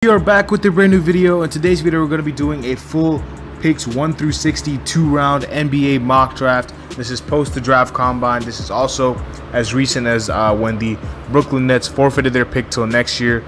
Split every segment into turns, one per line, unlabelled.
We are back with a brand new video. In today's video, we're going to be doing a full picks 1 through 60 2-round NBA mock draft. This is post the draft combine. This is also as recent as when the Brooklyn Nets forfeited their pick till next year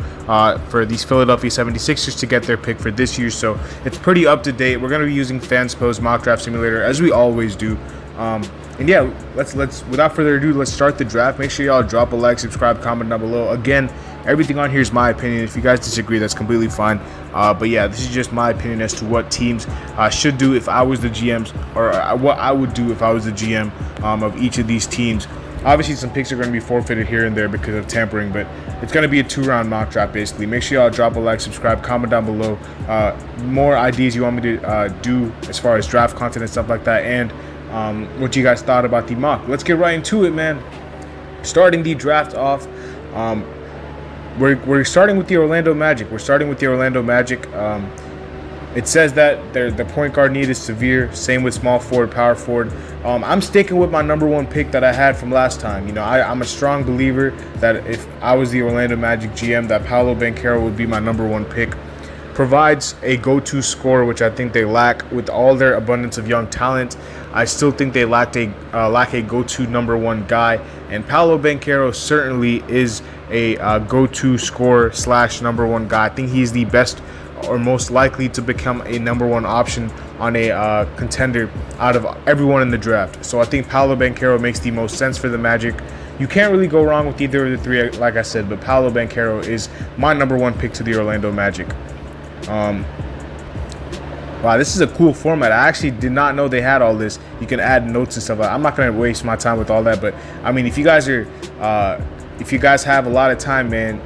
for these Philadelphia 76ers to get their pick for this year. So it's pretty up to date. We're going to be using Fanspo's mock draft simulator as we always do. And yeah, let's without further ado, let's start the draft. Make sure y'all drop a like, subscribe, comment down below. Again, everything on here is my opinion. If you guys disagree, that's completely fine. But yeah, this is just my opinion as to what teams should do if I was the GMs, or what I would do if I was the GM of each of these teams. Obviously, some picks are going to be forfeited here and there because of tampering, but it's going to be a 2-round mock draft, basically. Make sure y'all drop a like, subscribe, comment down below. More ideas you want me to do as far as draft content and stuff like that, and what you guys thought about the mock. Let's get right into it, man. Starting the draft off, we're starting with the Orlando Magic. It says that the point guard need is severe. Same with small forward, power forward. I'm sticking with my number 1 pick that I had from last time. You know, I'm a strong believer that if I was the Orlando Magic GM, that Paolo Banchero would be my number 1 pick. Provides a go-to scorer, which I think they lack with all their abundance of young talent. I still think they lack a go-to number 1 guy, and Paolo Banchero certainly is a go-to scorer / number 1 guy. I think he's the best or most likely to become a number 1 option on a contender out of everyone in the draft. So I think Paolo Banchero makes the most sense for the Magic. You can't really go wrong with either of the three, like I said, but Paolo Banchero is my number 1 pick to the Orlando Magic. Wow, this is a cool format. I actually did not know they had all this. You can add notes and stuff. I'm not going to waste my time with all that, but I mean, if you guys have a lot of time, man,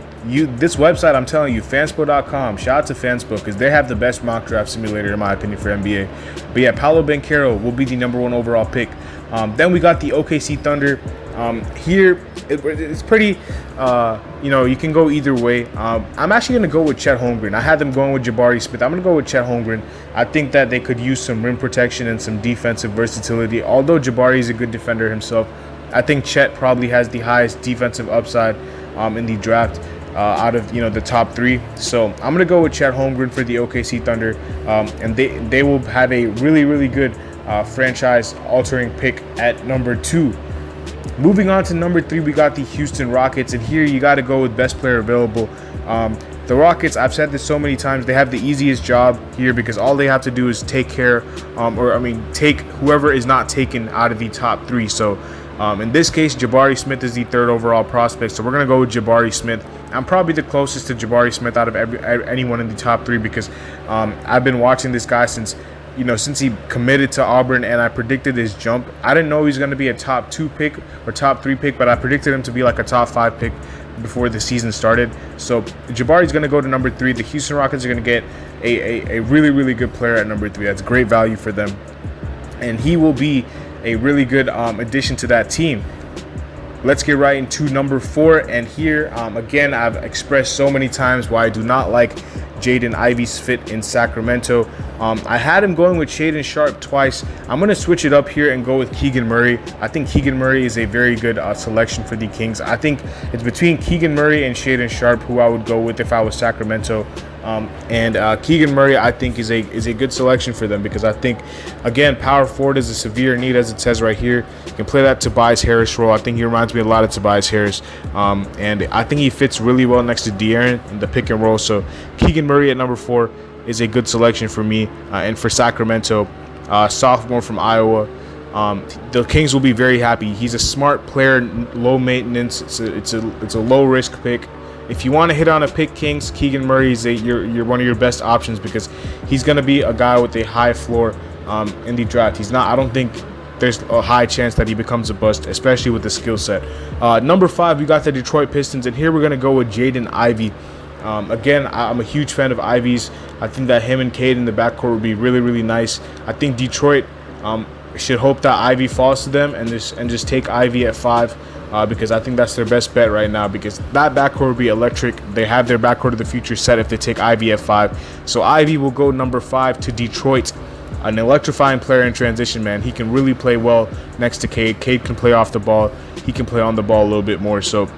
this website, I'm telling you, fanspo.com, shout out to Fanspo, because they have the best mock draft simulator in my opinion for NBA. But yeah, Paolo Banchero will be the number 1 overall pick. Then we got the OKC Thunder. Here it's pretty, you can go either way. I'm actually going to go with Chet Holmgren. I had them going with Jabari Smith. I'm going to go with Chet Holmgren. I think that they could use some rim protection and some defensive versatility. Although Jabari is a good defender himself, I think Chet probably has the highest defensive upside in the draft out of the top 3. So I'm going to go with Chet Holmgren for the OKC Thunder, and they will have a really good franchise-altering pick at number 2. Moving on to number 3, we got the Houston Rockets, and here you got to go with best player available. The Rockets, I've said this so many times, they have the easiest job here because all they have to do is take care, take whoever is not taken out of the top 3. So in this case, Jabari Smith is the 3rd overall prospect, so we're going to go with Jabari Smith. I'm probably the closest to Jabari Smith out of anyone in the top 3 because I've been watching this guy since he committed to Auburn, and I predicted his jump. I didn't know he was going to be a top 2 pick or top 3 pick, but I predicted him to be like a top 5 pick before the season started. So Jabari's going to go to number 3. The Houston Rockets are going to get a really good player at number 3. That's great value for them, and he will be a really good addition to that team. Let's get right into number 4, and here again, I've expressed so many times why I do not like Jaden Ivey's fit in Sacramento. I had him going with Shaedon Sharpe twice. I'm going to switch it up here and go with Keegan Murray. I think Keegan Murray is a very good selection for the Kings. I think it's between Keegan Murray and Shaedon Sharpe who I would go with if I was Sacramento. And Keegan Murray, I think, is a good selection for them because I think, again, power forward is a severe need, as it says right here. You can play that Tobias Harris role. I think he reminds me a lot of Tobias Harris, and I think he fits really well next to De'Aaron in the pick and roll. So Keegan Murray at number 4 is a good selection for me, and for Sacramento, sophomore from Iowa. The Kings will be very happy. He's a smart player, low maintenance. It's a low risk pick. If you want to hit on a pick, Kings, Keegan Murray is you're one of your best options because he's going to be a guy with a high floor in the draft. I don't think there's a high chance that he becomes a bust, especially with the skill set. Number 5, we got the Detroit Pistons, and here we're going to go with Jaden Ivey. Again, I'm a huge fan of Ivey's. I think that him and Cade in the backcourt would be really nice. I think Detroit should hope that Ivey falls to them and just take Ivey at 5. Because I think that's their best bet right now because that backcourt would be electric. They have their backcourt of the future set if they take Ivey at 5. So Ivey will go number 5 to Detroit. An electrifying player in transition, man. He can really play well next to Cade. Cade can play off the ball. He can play on the ball a little bit more. So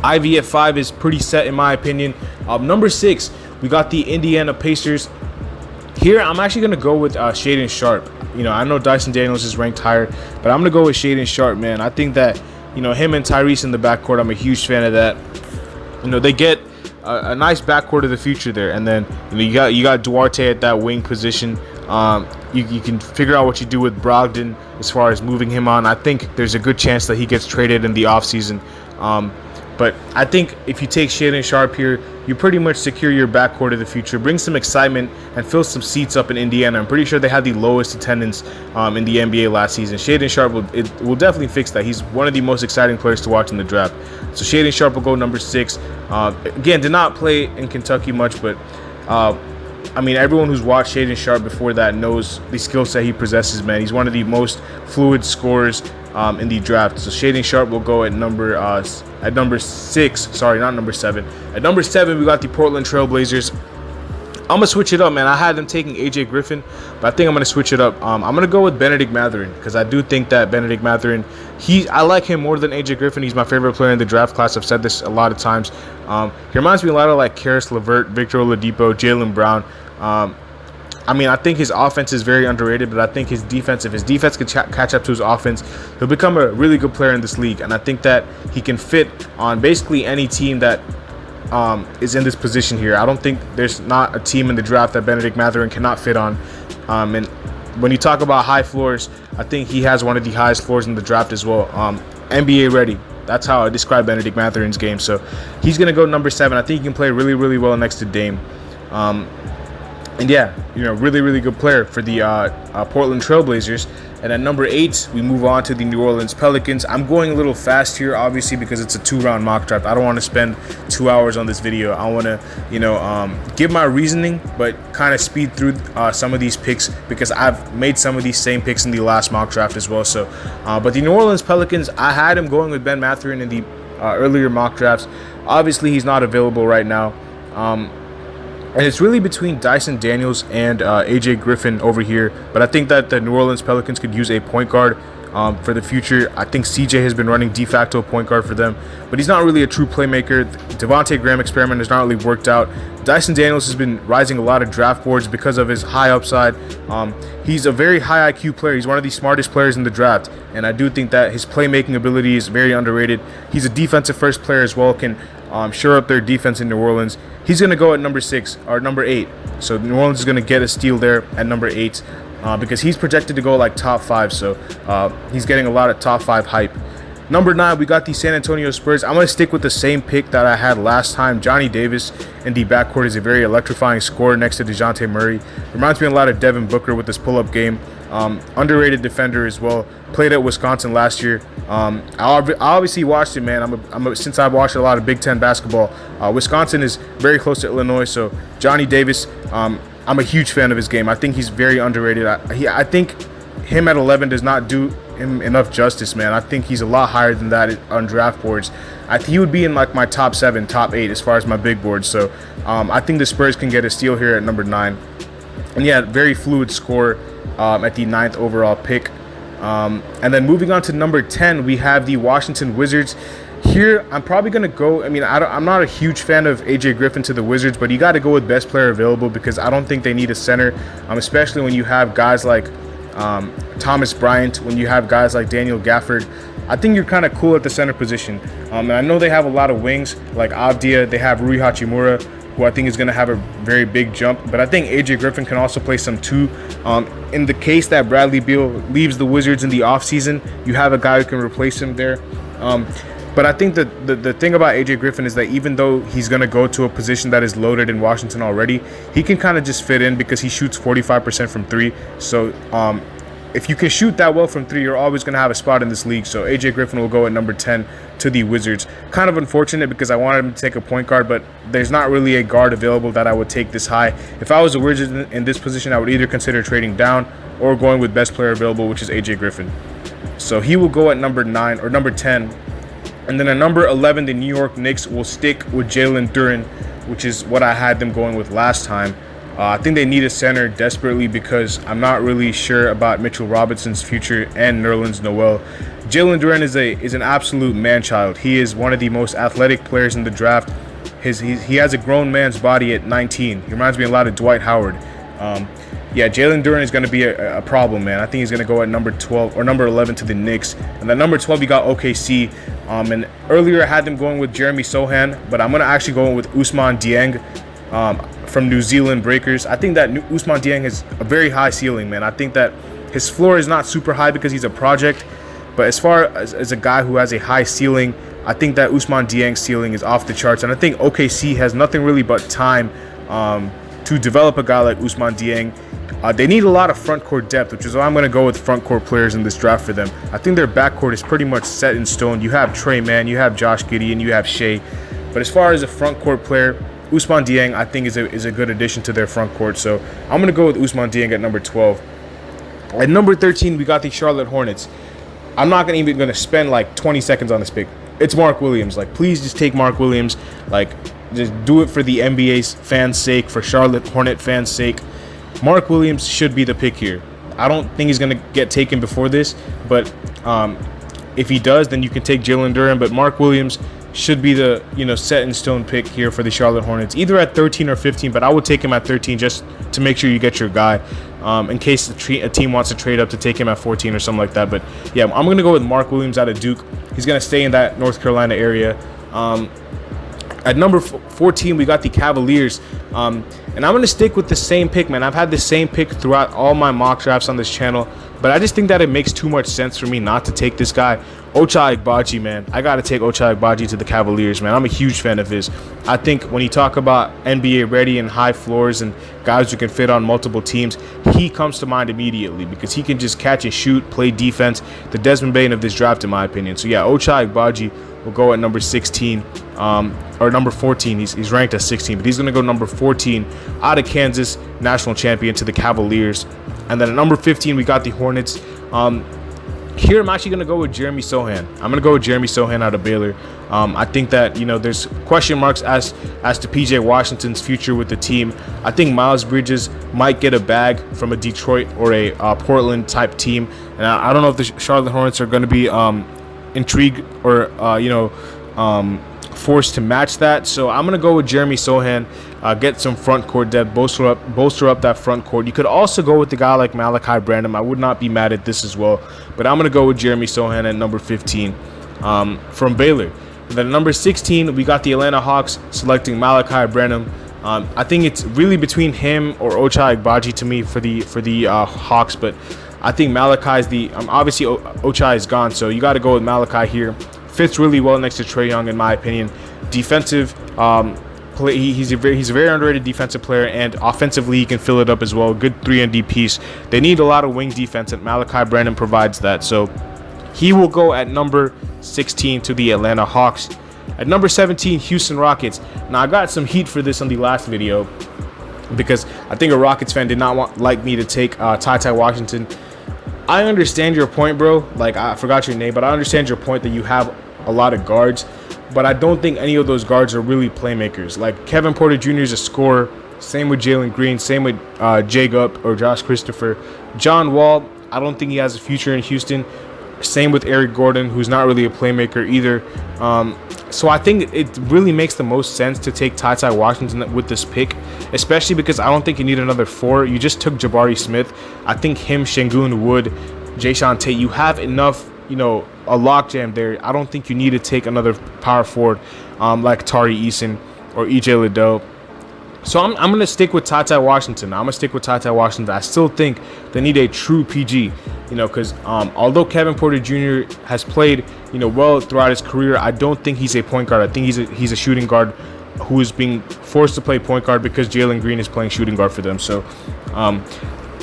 Ivey at 5 is pretty set in my opinion. Number 6, we got the Indiana Pacers. Here, I'm actually going to go with Shaedon Sharpe. I know Dyson Daniels is ranked higher, but I'm going to go with Shaedon Sharpe, man. I think that, him and Tyrese in the backcourt, I'm a huge fan of that. They get a nice backcourt of the future there. And then, you got Duarte at that wing position. You can figure out what you do with Brogdon as far as moving him on. I think there's a good chance that he gets traded in the offseason. But I think if you take Shaedon Sharpe here, you pretty much secure your backcourt of the future, bring some excitement, and fill some seats up in Indiana. I'm pretty sure they had the lowest attendance in the NBA last season. Shaedon Sharpe will definitely fix that. He's one of the most exciting players to watch in the draft. So Shaedon Sharpe will go number 6. Again, did not play in Kentucky much, but everyone who's watched Shaedon Sharpe before that knows the skill set he possesses, man. He's one of the most fluid scorers in the draft. So Shaedon Sharpe will go at number 6. Sorry, not number 7. At number 7, we got the Portland Trailblazers. I'm gonna switch it up, man. I had them taking AJ Griffin, but I think I'm gonna switch it up. I'm gonna go with Bennedict Mathurin because I do think that Bennedict Mathurin, I like him more than AJ Griffin. He's my favorite player in the draft class. I've said this a lot of times. He reminds me a lot of like Karis LeVert, Victor Oladipo, Jaylen Brown. I think his offense is very underrated, but I think if his defense can catch up to his offense, he'll become a really good player in this league. And I think that he can fit on basically any team that is in this position here. I don't think there's not a team in the draft that Bennedict Mathurin cannot fit on. And when you talk about high floors, I think he has one of the highest floors in the draft as well. NBA ready. That's how I describe Bennedict Mathurin's game. So he's going to go number 7. I think he can play really, really well next to Dame. And yeah, really, really good player for the Portland Trailblazers. And at number 8, we move on to the New Orleans Pelicans. I'm going a little fast here, obviously, because it's a 2-round mock draft. I don't want to spend 2 hours on this video. I want to, give my reasoning, but kind of speed through some of these picks because I've made some of these same picks in the last mock draft as well. So, but the New Orleans Pelicans, I had him going with Ben Mathurin in the earlier mock drafts. Obviously, he's not available right now. And it's really between Dyson Daniels and AJ Griffin over here. But I think that the New Orleans Pelicans could use a point guard for the future. I think CJ has been running de facto point guard for them, but he's not really a true playmaker. The Devontae Graham experiment has not really worked out. Dyson Daniels has been rising a lot of draft boards because of his high upside. He's a very high IQ player. He's one of the smartest players in the draft, and I do think that his playmaking ability is very underrated. He's a defensive first player as well, can shore up their defense in New Orleans. He's going to go at number 6 or number 8. So New Orleans is going to get a steal there at number 8 because he's projected to go like top 5. So he's getting a lot of top 5 hype. Number 9, we got the San Antonio Spurs. I'm going to stick with the same pick that I had last time. Johnny Davis in the backcourt is a very electrifying scorer next to DeJounte Murray. Reminds me a lot of Devin Booker with his pull-up game. Underrated defender as well. Played at Wisconsin last year. I obviously watched it, man. Since I've watched a lot of Big Ten basketball, Wisconsin is very close to Illinois. So Johnny Davis, I'm a huge fan of his game. I think he's very underrated. I think him at 11 does not do him enough justice, man. I think he's a lot higher than that on draft boards. He would be in like my top 7, top 8 as far as my big board. So I think the Spurs can get a steal here at number 9. And yeah, very fluid scorer at the 9th overall pick. And then moving on to number 10, we have the Washington Wizards. Here, I'm probably going to go, I'm not a huge fan of AJ Griffin to the Wizards, but you got to go with best player available because I don't think they need a center, especially when you have guys like Thomas Bryant, when you have guys like Daniel Gafford. I think you're kind of cool at the center position. And I know they have a lot of wings like Avdia. They have Rui Hachimura, who I think is going to have a very big jump. But I think AJ Griffin can also play some too. In the case that Bradley Beal leaves the Wizards in the offseason, you have a guy who can replace him there. But I think that the thing about AJ Griffin is that even though he's going to go to a position that is loaded in Washington already, he can kind of just fit in because he shoots 45% from 3. So if you can shoot that well from 3, you're always going to have a spot in this league. So AJ Griffin will go at number 10 to the Wizards. Kind of unfortunate because I wanted him to take a point guard, but there's not really a guard available that I would take this high. If I was a Wizard in this position, I would either consider trading down or going with best player available, which is AJ Griffin. So he will go at number 9 or number 10. And then at number 11, the New York Knicks will stick with Jalen Duren, which is what I had them going with last time. I think they need a center desperately because I'm not really sure about Mitchell Robinson's future and Nerlens Noel. Jalen Duren is an absolute man-child. He is one of the most athletic players in the draft. he has a grown man's body at 19. He reminds me a lot of Dwight Howard. Yeah, Jalen Duren is going to be a problem, man. I think he's going to go at number 12 or number 11 to the Knicks. And then number 12, you got OKC. And earlier I had them going with Jeremy Sohan, but I'm going to actually go with Ousmane Dieng from New Zealand Breakers. I think that Ousmane Dieng has a very high ceiling, man. I think that his floor is not super high because he's a project. But as far as a guy who has a high ceiling, I think that Ousmane Dieng's ceiling is off the charts. And I think OKC has nothing really but time to develop a guy like Ousmane Dieng. They need a lot of front court depth, which is why I'm going to go with front court players in this draft for them. I think their backcourt is pretty much set in stone. You have Trey Mann, you have Josh Giddey, and you have Shea. But as far as a front court player, Ousmane Dieng, I think, is a good addition to their front court. So I'm going to go with Ousmane Dieng at number 12. At number 13, we got the Charlotte Hornets. I'm not even going to spend like 20 seconds on this pick. It's Mark Williams. Like, please just take Mark Williams. Like, just do it for the NBA's fans' sake, for Charlotte Hornet fans' sake. Mark Williams should be the pick here. I don't think he's going to get taken before this, but if he does, then you can take Jalen Duren. But Mark Williams should be the set in stone pick here for the Charlotte Hornets, either at 13 or 15. But I would take him at 13 just to make sure you get your guy, in case a team wants to trade up to take him at 14 or something like that. But yeah, I'm going to go with Mark Williams out of Duke. He's going to stay in that North Carolina area. At number 14, we got the Cavaliers. And I'm going to stick with the same pick, man. I've had the same pick throughout all my mock drafts on this channel. But I just think that it makes too much sense for me not to take this guy. Ochai Agbaji, man. I got to take Ochai Agbaji to the Cavaliers, man. I'm a huge fan of his. I think when you talk about NBA ready and high floors and guys who can fit on multiple teams, he comes to mind immediately because he can just catch and shoot, play defense. The Desmond Bane of this draft, in my opinion. So, yeah, Ochai Agbaji will go at number 16, or number 14. He's ranked at 16, but he's going to go number 14 out of Kansas, national champion, to the Cavaliers. And then at number 15, we got the Hornets. Here, I'm actually going to go with Jeremy Sohan. I'm going to go with Jeremy Sohan out of Baylor. I think that, there's question marks as to PJ Washington's future with the team. I think Miles Bridges might get a bag from a Detroit or a Portland type team. And I don't know if the Charlotte Hornets are going to be intrigued or forced to match that. So I'm gonna go with Jeremy Sohan, get some front court depth, bolster up that front court. You could also go with the guy like Malachi Branham. I would not be mad at this as well, but I'm gonna go with Jeremy Sohan at number 15 from Baylor. And then number 16, we got the Atlanta Hawks selecting Malachi Branham. I think it's really between him or Ochai Agbaji to me for the Hawks, but I think Malachi's obviously Ochai is gone, so you got to go with Malachi here. Fits really well next to Trae Young, in my opinion. Defensive play, he's a very underrated defensive player, and offensively he can fill it up as well. Good 3-and-D piece. They need a lot of wing defense, and Malachi Branham provides that. So he will go at number 16 to the Atlanta Hawks. At number 17, Houston Rockets. Now, I got some heat for this on the last video because I think a Rockets fan did not like me to take Ty Washington. I understand your point, bro. Like, I forgot your name, but I understand your point that you have a lot of guards, but I don't think any of those guards are really playmakers. Like, Kevin Porter Jr. is a scorer. Same with Jalen Green. Same with Jacob or Josh Christopher. John Wall, I don't think he has a future in Houston. Same with Eric Gordon, who's not really a playmaker either. So I think it really makes the most sense to take Ty Washington with this pick, especially because I don't think you need another 4. You just took Jabari Smith. I think him, Şengün, Wood, Jae'Sean Tate, you have enough, a logjam there. I don't think you need to take another power forward like Tari Eason or EJ Liddell. So I'm going to stick with Ty Washington. I still think they need a true PG, because although Kevin Porter Jr. has played, well throughout his career, I don't think he's a point guard. I think he's a shooting guard who is being forced to play point guard because Jalen Green is playing shooting guard for them. So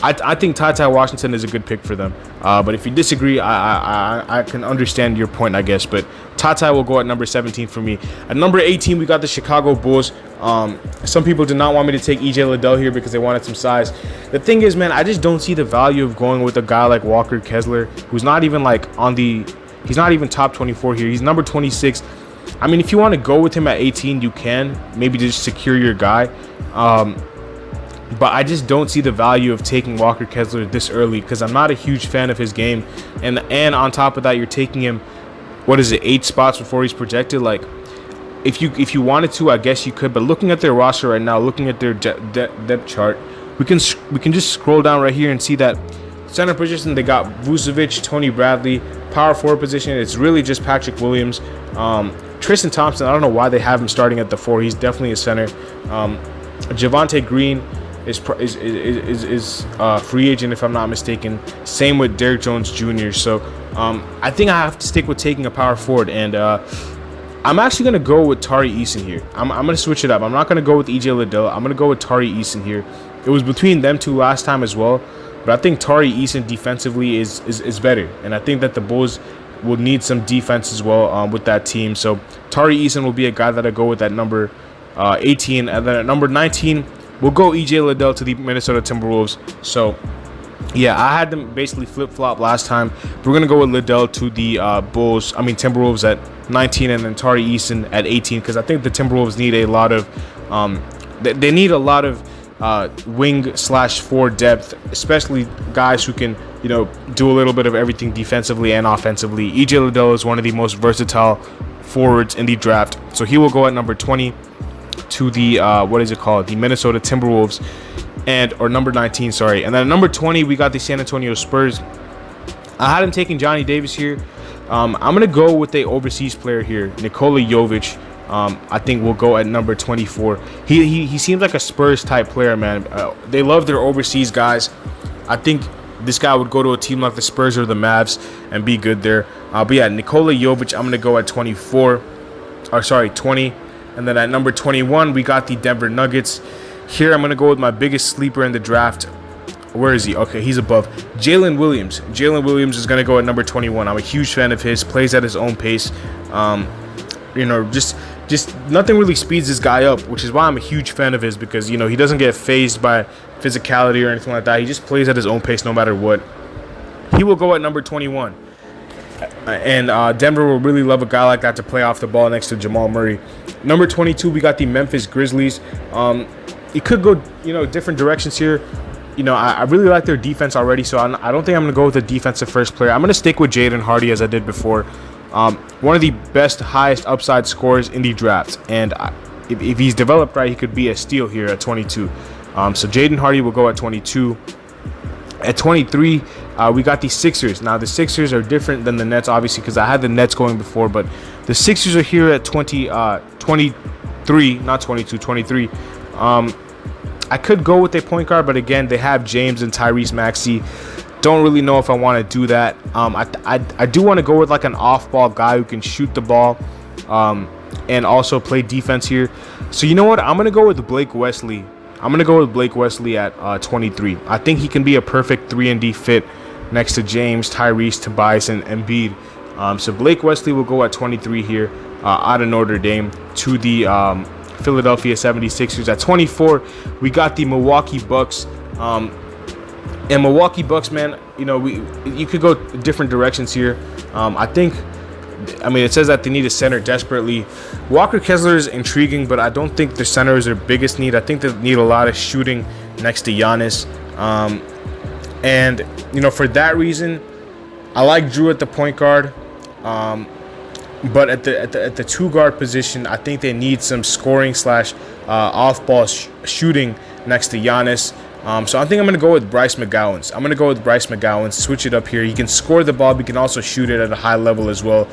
I think Ty Washington is a good pick for them. But if you disagree, I can understand your point, I guess. But Ty will go at number 17 for me. At number 18, we got the Chicago Bulls. Some people did not want me to take EJ Liddell here because they wanted some size. The thing is, man, I just don't see the value of going with a guy like Walker Kessler, who's not even he's not even top 24 here. He's number 26. I mean, if you want to go with him at 18, you can. Maybe just secure your guy. But I just don't see the value of taking Walker Kessler this early because I'm not a huge fan of his game. And on top of that, you're taking him, 8 spots before he's projected? Like, if you wanted to, I guess you could. But looking at their roster right now, looking at their depth chart, we can just scroll down right here and see that center position they got Vucevic, Tony Bradley. Power forward position, it's really just Patrick Williams. Tristan Thompson, I don't know why they have him starting at the 4. He's definitely a center. Javonte Green is free agent if I'm not mistaken. Same with Derrick Jones Jr. So I think I have to stick with taking a power forward, and I'm actually gonna go with Tari Eason here. I'm gonna switch it up. I'm not gonna go with EJ Liddell. I'm gonna go with Tari Eason here. It was between them two last time as well, but I think Tari Eason defensively is better, and I think that the Bulls will need some defense as well with that team. So Tari Eason will be a guy that I go with at number 18, and then at number 19 we'll go EJ Liddell to the Minnesota Timberwolves. So yeah, I had them basically flip-flop last time. We're gonna go with Liddell to the Timberwolves at 19, and then Tari Eason at 18, because I think the Timberwolves need a lot of they need a lot of wing/4 depth, especially guys who can, do a little bit of everything defensively and offensively. EJ Liddell is one of the most versatile forwards in the draft, so he will go at number 20 to the the Minnesota Timberwolves, or number 19, sorry. And then at number 20 we got the San Antonio Spurs. I had him taking Johnny Davis here. I'm gonna go with the overseas player here, Nikola Jovic. I think we'll go at number 24. He seems like a Spurs type player, man. They love their overseas guys. I think this guy would go to a team like the Spurs or the Mavs and be good there. But yeah, Nikola Jovic, I'm gonna go at 20. And then at number 21 we got the Denver Nuggets. Here I'm gonna go with my biggest sleeper in the draft. Where is he? Okay, he's above. Jalen Williams. Jalen Williams is gonna go at number 21. I'm a huge fan of his. Plays at his own pace. Just nothing really speeds this guy up, which is why I'm a huge fan of his, because he doesn't get phased by physicality or anything like that. He just plays at his own pace no matter what. He will go at number 21. And Denver will really love a guy like that to play off the ball next to Jamal Murray. Number 22, we got the Memphis Grizzlies. It could go, different directions here. I really like their defense already, so I don't think I'm going to go with a defensive first player. I'm going to stick with Jaden Hardy as I did before. One of the best, highest upside scorers in the draft. And if he's developed right, he could be a steal here at 22. So Jaden Hardy will go at 22. At 23, we got the Sixers. Now, the Sixers are different than the Nets, obviously, because I had the Nets going before. But the Sixers are here at 23, not 22, 23. I could go with a point guard, but again, they have James and Tyrese Maxey. Don't really know if I want to do that. I do want to go with like an off-ball guy who can shoot the ball and also play defense here. So you know what? I'm going to go with Blake Wesley. I'm going to go with Blake Wesley at 23. I think he can be a perfect 3-and-D fit next to James, Tyrese, Tobias, and Embiid. So Blake Wesley will go at 23 here out of Notre Dame to the Philadelphia 76ers. At 24, we got the Milwaukee Bucks. And Milwaukee Bucks, man, you could go different directions here. It says that they need a center desperately. Walker Kessler is intriguing, but I don't think the center is their biggest need. I think they need a lot of shooting next to Giannis. For that reason, I like Drew at the point guard. But at the two guard position, I think they need some scoring / off-ball shooting next to Giannis. So I think I'm going to go with Bryce McGowan. Switch it up here. He can score the ball, but he can also shoot it at a high level as well.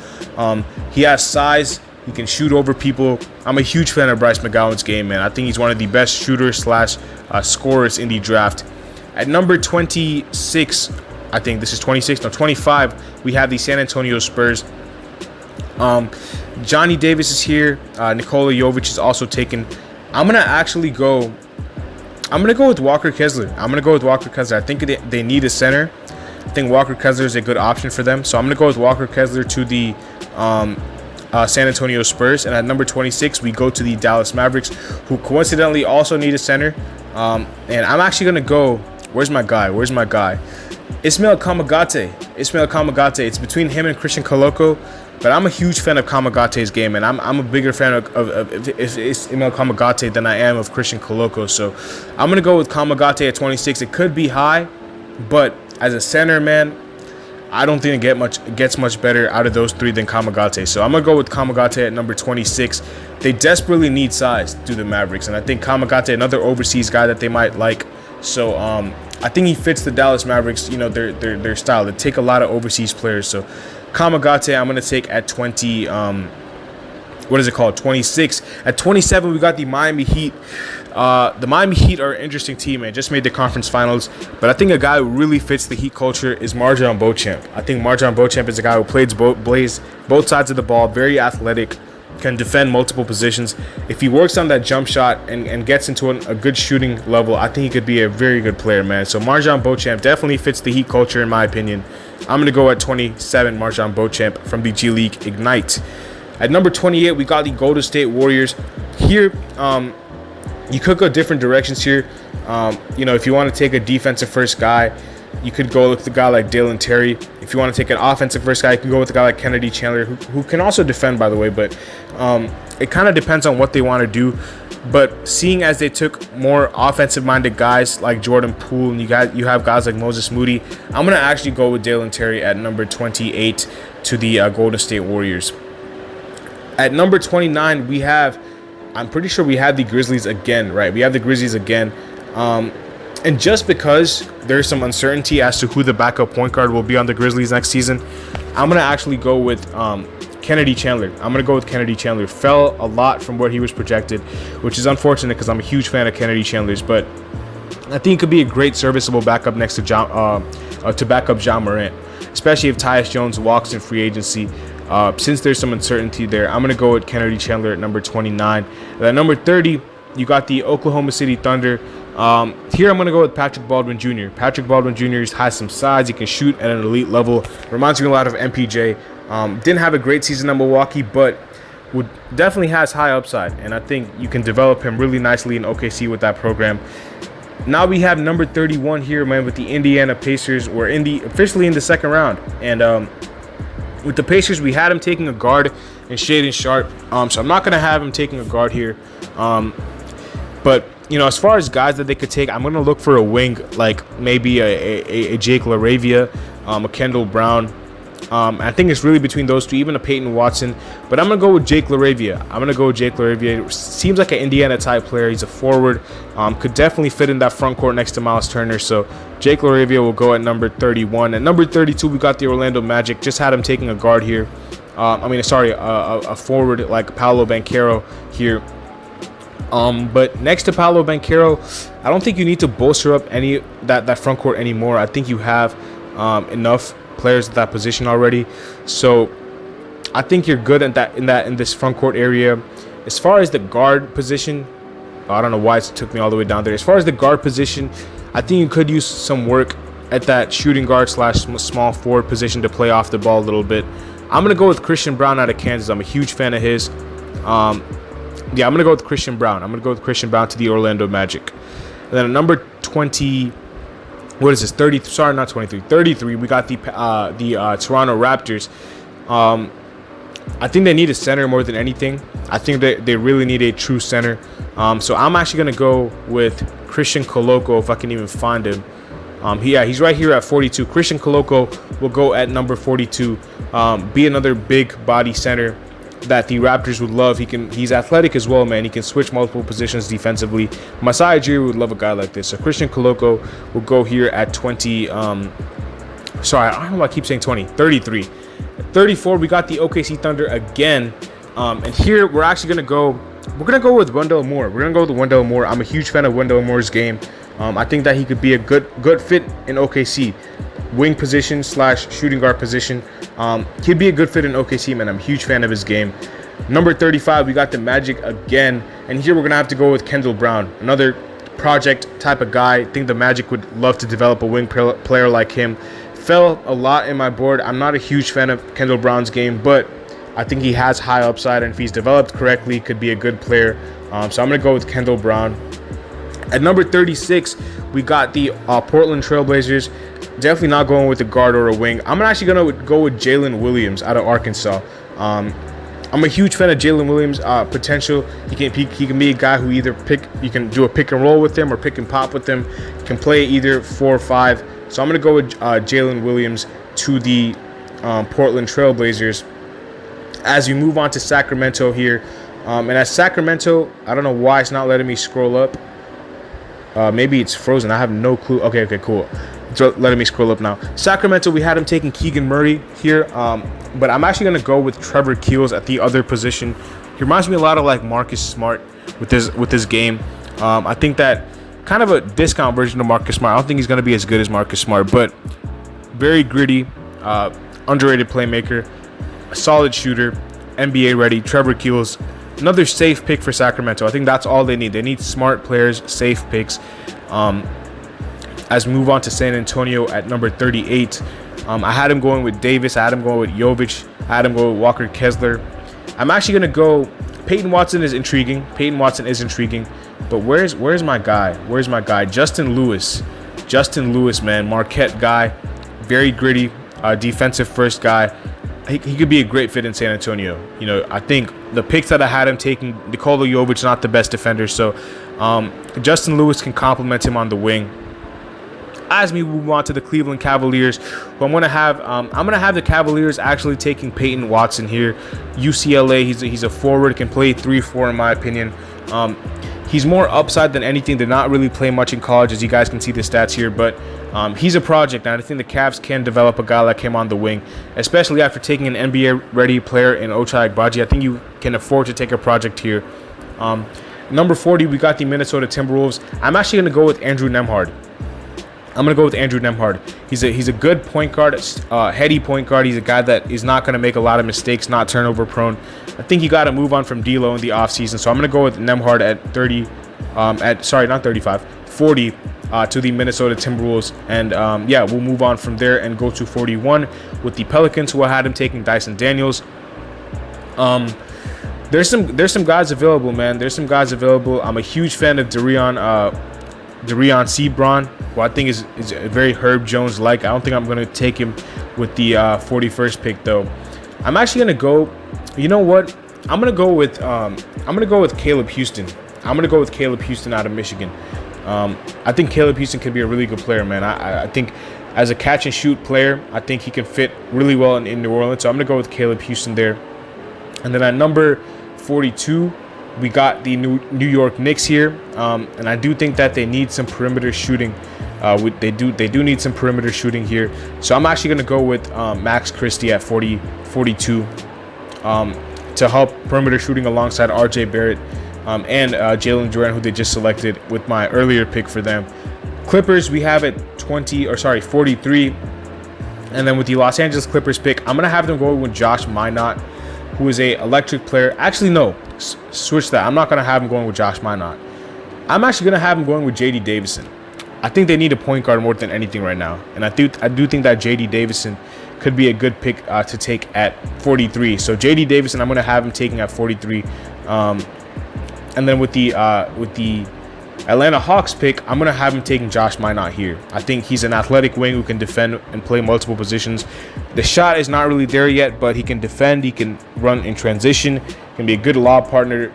He has size. He can shoot over people. I'm a huge fan of Bryce McGowan's game, man. I think he's one of the best shooters / scorers in the draft. At number 26, I think this is 26, no, 25, we have the San Antonio Spurs. Johnny Davis is here. Nikola Jovic is also taken. I'm going to go with Walker Kessler. I think they need a center. I think Walker Kessler is a good option for them. So I'm going to go with Walker Kessler to the San Antonio Spurs. And at number 26, we go to the Dallas Mavericks, who coincidentally also need a center. And I'm actually going to go, where's my guy? Ismail Kamagate. It's between him and Christian Koloko. But I'm a huge fan of Kamagate's game, and I'm a bigger fan of Ismail Kamagate than I am of Christian Koloko. So I'm going to go with Kamagate at 26. It could be high, but as a center, man, I don't think it gets much better out of those three than Kamagate. So I'm going to go with Kamagate at number 26. they desperately need size through the Mavericks, and I think Kamagate, another overseas guy that they might like. So I think he fits the Dallas Mavericks, their style. They take a lot of overseas players. So Kamagate, I'm gonna take at 20. What is it called? 26. At 27, we got the Miami Heat. The Miami Heat are an interesting team, man. Just made the conference finals. But I think a guy who really fits the Heat culture is MarJon Beauchamp. I think MarJon Beauchamp is a guy who plays both sides of the ball, very athletic, can defend multiple positions. If he works on that jump shot and gets into a good shooting level, I think he could be a very good player, man. So MarJon Beauchamp definitely fits the Heat culture, in my opinion. I'm going to go at 27, MarJon Beauchamp from the G League Ignite. At number 28, we got the Golden State Warriors. Here, you could go different directions here. If you want to take a defensive first guy, you could go with a guy like Dalen Terry. If you want to take an offensive first guy, you can go with a guy like Kennedy Chandler, who can also defend, by the way. But it kind of depends on what they want to do. But seeing as they took more offensive-minded guys like Jordan Poole, and you have guys like Moses Moody, I'm going to actually go with Dalen Terry at number 28 to the Golden State Warriors. At number 29, I'm pretty sure we have the Grizzlies again, right? We have the Grizzlies again. And just because there's some uncertainty as to who the backup point guard will be on the Grizzlies next season, I'm going to actually go with Kennedy Chandler. I'm going to go with Kennedy Chandler. Fell a lot from where he was projected, which is unfortunate because I'm a huge fan of Kennedy Chandler's. But I think he could be a great serviceable backup next to back up Ja Morant, especially if Tyus Jones walks in free agency. Since there's some uncertainty there, I'm going to go with Kennedy Chandler at number 29. And at number 30, you got the Oklahoma City Thunder. Here I'm going to go with Patrick Baldwin Jr. Patrick Baldwin Jr. has some size. He can shoot at an elite level. Reminds me a lot of MPJ. Didn't have a great season in Milwaukee, but definitely has high upside. And I think you can develop him really nicely in OKC with that program. Now we have number 31 here, man, with the Indiana Pacers. We're officially in the second round. And with the Pacers, we had him taking a guard in Shaedon Sharpe. So I'm not going to have him taking a guard here. But, as far as guys that they could take, I'm going to look for a wing, like maybe a Jake LaRavia, a Kendall Brown. I think it's really between those two, even a Peyton Watson. But I'm going to go with Jake LaRavia. Seems like an Indiana-type player. He's a forward. Could definitely fit in that front court next to Miles Turner. So Jake LaRavia will go at number 31. At number 32, we got the Orlando Magic. Just had him taking a guard here. A forward like Paolo Banchero here. But next to Paolo Banchero, I don't think you need to bolster up any that front court anymore. I think you have enough players at that position already. So I think you're good in this front court area. As far as the guard position, I don't know why it took me all the way down there. As far as the guard position, I think you could use some work at that shooting guard / small forward position to play off the ball a little bit. I'm going to go with Christian Braun out of Kansas. I'm a huge fan of his. I'm going to go with Christian Braun. To the Orlando Magic. And then at number 20, what is this? 30. Sorry, not 23. 33. We got the Toronto Raptors. I think they need a center more than anything. I think that they really need a true center. So I'm actually going to go with Christian Koloko if I can even find him. He's right here at 42. Christian Koloko will go at number 42. Be another big body center that the Raptors would love. He's athletic as well, man. He can switch multiple positions defensively. Masai Ujiri would love a guy like this. So Christian Koloko will go here at 20. Sorry, I don't know why I keep saying 20. 33. At 34, we got the OKC Thunder again. And here we're actually going to go. We're going to go with Wendell Moore. I'm a huge fan of Wendell Moore's game. I think that he could be a good fit in OKC. Wing position / shooting guard position. He'd be a good fit in OKC, man. I'm a huge fan of his game. Number 35, we got the Magic again. And here we're going to have to go with Kendall Brown. Another project type of guy. I think the Magic would love to develop a wing player like him. Fell a lot in my board. I'm not a huge fan of Kendall Brown's game, but I think he has high upside. And if he's developed correctly, could be a good player. So I'm going to go with Kendall Brown. At number 36, we got the Portland Trailblazers. Definitely not going with a guard or a wing. I'm actually going to go with Jalen Williams out of Arkansas. I'm a huge fan of Jalen Williams' potential. He can be a guy who you can do a pick and roll with him or pick and pop with him. Can play either 4 or 5. So I'm going to go with Jalen Williams to the Portland Trailblazers. As we move on to Sacramento here, And at Sacramento, I don't know why it's not letting me scroll up. Maybe it's frozen. I have no clue. Okay, cool. It's letting me scroll up now. Sacramento, we had him taking Keegan Murray here. But I'm actually going to go with Trevor Keels at the other position. He reminds me a lot of like Marcus Smart with his game. I think that kind of a discount version of Marcus Smart. I don't think he's going to be as good as Marcus Smart, but very gritty, underrated playmaker, a solid shooter, NBA ready. Trevor Keels, another safe pick for Sacramento. I think that's all they need. They need smart players, safe picks. As we move on to San Antonio at number 38, I had him going with Davis. I had him going with Jovic. I had him going with Walker Kessler. I'm actually going to go. Peyton Watson is intriguing. But where's my guy? Justin Lewis. Man. Marquette guy. Very gritty. Defensive first guy. He could be a great fit in San Antonio. You know, I think the picks that I had him taking, Nikola Jovic, not the best defender. So Justin Lewis can complement him on the wing. As we move on to the Cleveland Cavaliers, who I'm gonna have the Cavaliers actually taking Peyton Watson here. UCLA, he's a forward, can play 3-4 in my opinion. He's more upside than anything. Did not really play much in college, as you guys can see the stats here, but he's a project, and I think the Cavs can develop a guy like him on the wing, especially after taking an NBA-ready player in Ochai Agbaji. I think you can afford to take a project here. Number 40, we got the Minnesota Timberwolves. I'm actually going to go with Andrew Nembhard. He's a good point guard, heady point guard. He's a guy that is not going to make a lot of mistakes, not turnover prone. I think you got to move on from D'Lo in the offseason. So I'm going to go with Nembhard at 40 to the Minnesota Timberwolves. And we'll move on from there and go to 41 with the Pelicans, who I had him taking Dyson Daniels. There's some guys available, man. I'm a huge fan of Dereon Seabron, who I think is a very Herb Jones-like. I don't think I'm going to take him with the 41st pick, though. I'm actually going to go. You know what? I'm going to go with Caleb Houston. Out of Michigan. I think Caleb Houston can be a really good player, man. I think as a catch and shoot player, I think he can fit really well in New Orleans. So I'm going to go with Caleb Houston there. And then at number 42, we got the New York Knicks here, and I do think that they need some perimeter shooting. They do need some perimeter shooting here. So I'm actually going to go with Max Christie at 42 to help perimeter shooting alongside R.J. Barrett and Jalen Duren, who they just selected with my earlier pick for them. Clippers, we have at 43. And then with the Los Angeles Clippers pick, I'm going to have them go with Josh Minott, who is a electric player. Actually, no. Switch that. I'm not going to have him going with Josh Minott. I'm actually going to have him going with J.D. Davison. I think they need a point guard more than anything right now. And I do think that J.D. Davison could be a good pick to take at 43. So J.D. Davison, I'm going to have him taking at 43. And then with the Atlanta Hawks pick, I'm going to have him taking Josh Minott here. I think he's an athletic wing who can defend and play multiple positions. The shot is not really there yet, but he can defend. He can run in transition. Can be a good lob partner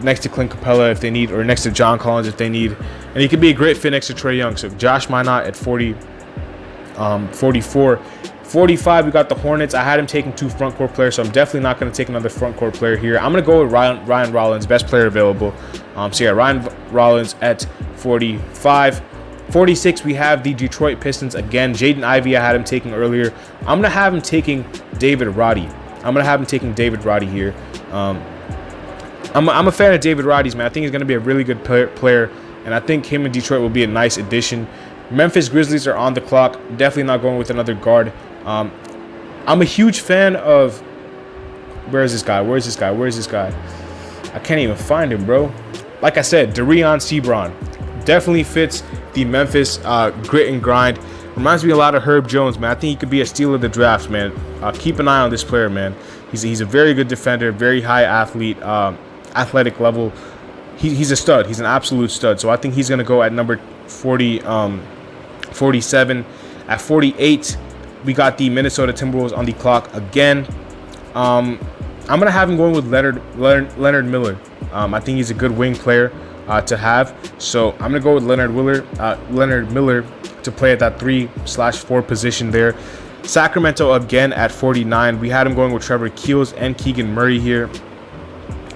next to Clint Capella if they need, or next to John Collins if they need. And he could be a great fit next to Trae Young. So Josh Minott at 44. 45, we got the Hornets. I had him taking 2 front court players, so I'm definitely not going to take another front court player here. I'm going to go with Ryan Rollins, best player available. Ryan Rollins at 45. 46, we have the Detroit Pistons again. Jaden Ivey, I had him taking earlier. I'm going to have him taking David Roddy. Here. I'm a fan of David Roddy's, man. I think he's going to be a really good player, and I think him in Detroit will be a nice addition. Memphis Grizzlies are on the clock. Definitely not going with another guard. I'm a huge fan of. Where is this guy? I can't even find him, bro. Like I said, Dereon Seabron definitely fits the Memphis grit and grind. Reminds me a lot of Herb Jones, man. I think he could be a steal of the draft, man. Keep an eye on this player, man. He's a very good defender, very high athlete, athletic level. He's a stud. He's an absolute stud. So I think he's gonna go at number 47. At 48, we got the Minnesota Timberwolves on the clock again. I'm gonna have him going with Leonard Miller. I think he's a good wing player to have. So I'm gonna go with Leonard Miller to play at that 3/4 position there. Sacramento again at 49. We had him going with Trevor Keels and Keegan Murray here.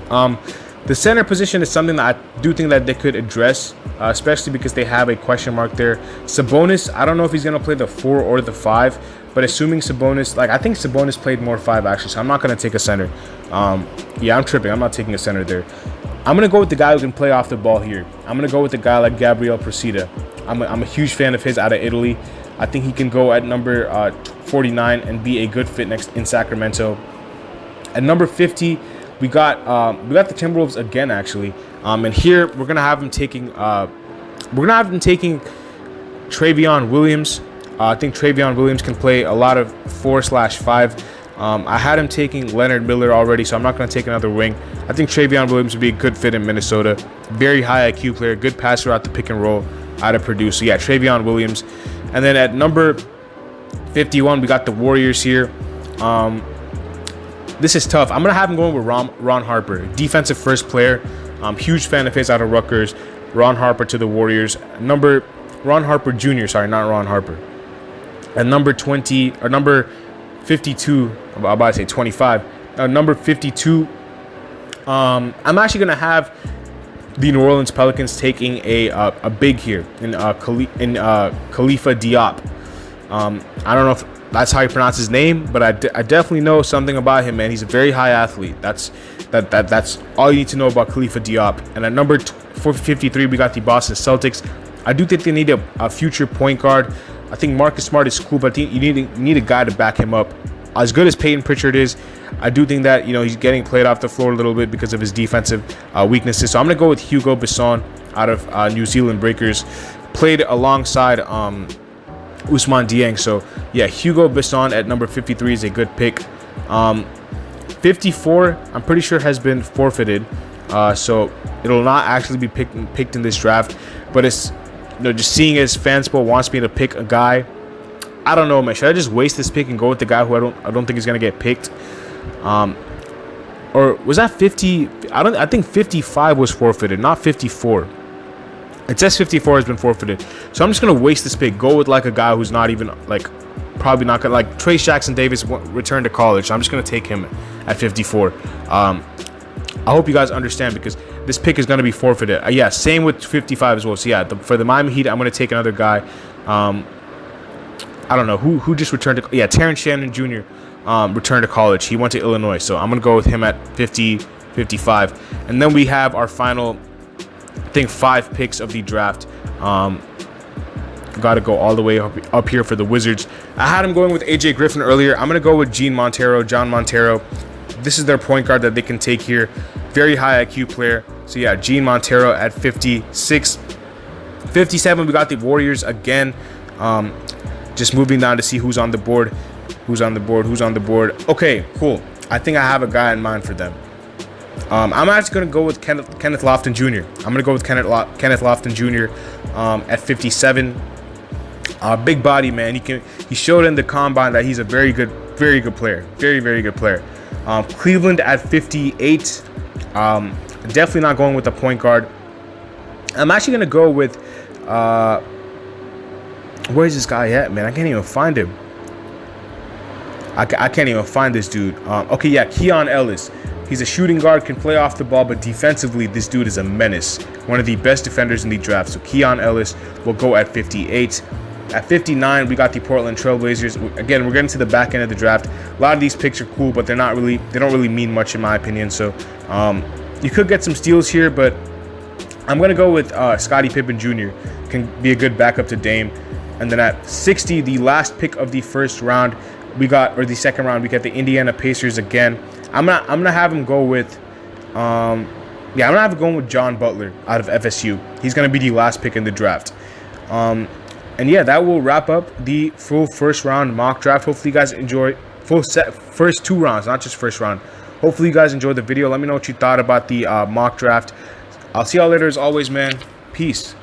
The center position is something that I do think that they could address, especially because they have a question mark there. Sabonis, I don't know if he's going to play the 4 or the 5, but assuming Sabonis, like I think Sabonis played more 5 actually, so I'm not going to take a center. Yeah, I'm tripping. I'm not taking a center there. I'm going to go with the guy who can play off the ball here. I'm going to go with the guy like Gabriel Procida. I'm a huge fan of his out of Italy. I think he can go at number 49 and be a good fit next in Sacramento. At number 50, we got the Timberwolves again actually, and here we're gonna have him taking Travion Williams. I think Travion Williams can play a lot of 4/5. I had him taking Leonard Miller already, so I'm not gonna take another wing. I think Travion Williams would be a good fit in Minnesota. Very high IQ player, good passer out the pick and roll out of Purdue. So yeah, Travion Williams. And then at number 51, we got the Warriors here. This is tough. I'm going to have him going with Ron Harper, defensive first player. Huge fan of his out of Rutgers. Ron Harper to the Warriors. Ron Harper Jr., sorry, not Ron Harper. At number 20, or number 52, I'm about to say 25. Number 52, I'm actually going to have the New Orleans Pelicans taking a big here in Khalifa Diop. I don't know if that's how you pronounce his name, but I definitely know something about him, man. He's a very high athlete. That's all you need to know about Khalifa Diop. And at number 453, we got the Boston Celtics. I do think they need a future point guard. I think Marcus Smart is cool, but I think you need a guy to back him up. As good as Peyton Pritchard is, I do think that he's getting played off the floor a little bit because of his defensive weaknesses. So I'm gonna go with Hugo Besson out of New Zealand Breakers. Played alongside Ousmane Dieng. So yeah, Hugo Besson at number 53 is a good pick. 54, I'm pretty sure has been forfeited, so it'll not actually be picked in this draft. But it's just seeing as Fanspo wants me to pick a guy, I don't know, man. Should I just waste this pick and go with the guy who I don't think is gonna get picked? Or was that 50? I think 55 was forfeited, not 54. It says 54 has been forfeited. So I'm just going to waste this pick. Go with like a guy who's not even probably not going to, like Trace Jackson Davis returned to college. So I'm just going to take him at 54. I hope you guys understand because this pick is going to be forfeited. Yeah, same with 55 as well. So yeah, for the Miami Heat, I'm going to take another guy. I don't know who just returned to, yeah, Terrence Shannon Jr. Returned to college. He went to Illinois. So I'm going to go with him at 55. And then we have our final, I think, 5 picks of the draft. Got to go all the way up here for the Wizards. I had him going with AJ Griffin earlier. I'm going to go with John Montero. This is their point guard that they can take here. Very high IQ player. So yeah, John Montero at 56. 57, we got the Warriors again. Just moving down to see who's on the board. Okay, cool. I think I have a guy in mind for them. I'm actually going to go with Kenneth Lofton Jr. I'm going to go with Kenneth Lofton Jr. At 57. Big body, man. He showed in the combine that he's a very good player. Very good player. Cleveland at 58. Definitely not going with the point guard. I'm actually going to go with where's this guy at, man? I can't even find him. I can't even find this dude. Okay, yeah, Keon Ellis. He's a shooting guard, can play off the ball, but defensively, this dude is a menace. One of the best defenders in the draft. So Keon Ellis will go at 58. At 59, we got the Portland Trailblazers. Again, we're getting to the back end of the draft. A lot of these picks are cool, but they don't really mean much in my opinion. So you could get some steals here, but I'm gonna go with Scottie Pippen Jr. Can be a good backup to Dame. And then at 60, the last pick of the first round, the second round, we got the Indiana Pacers again. I'm gonna have him go with I'm gonna have him going with John Butler out of FSU. He's gonna be the last pick in the draft. And yeah, that will wrap up the full first round mock draft. Hopefully you guys enjoy first 2 rounds, not just first round. Hopefully you guys enjoyed the video. Let me know what you thought about the mock draft. I'll see y'all later as always, man. Peace.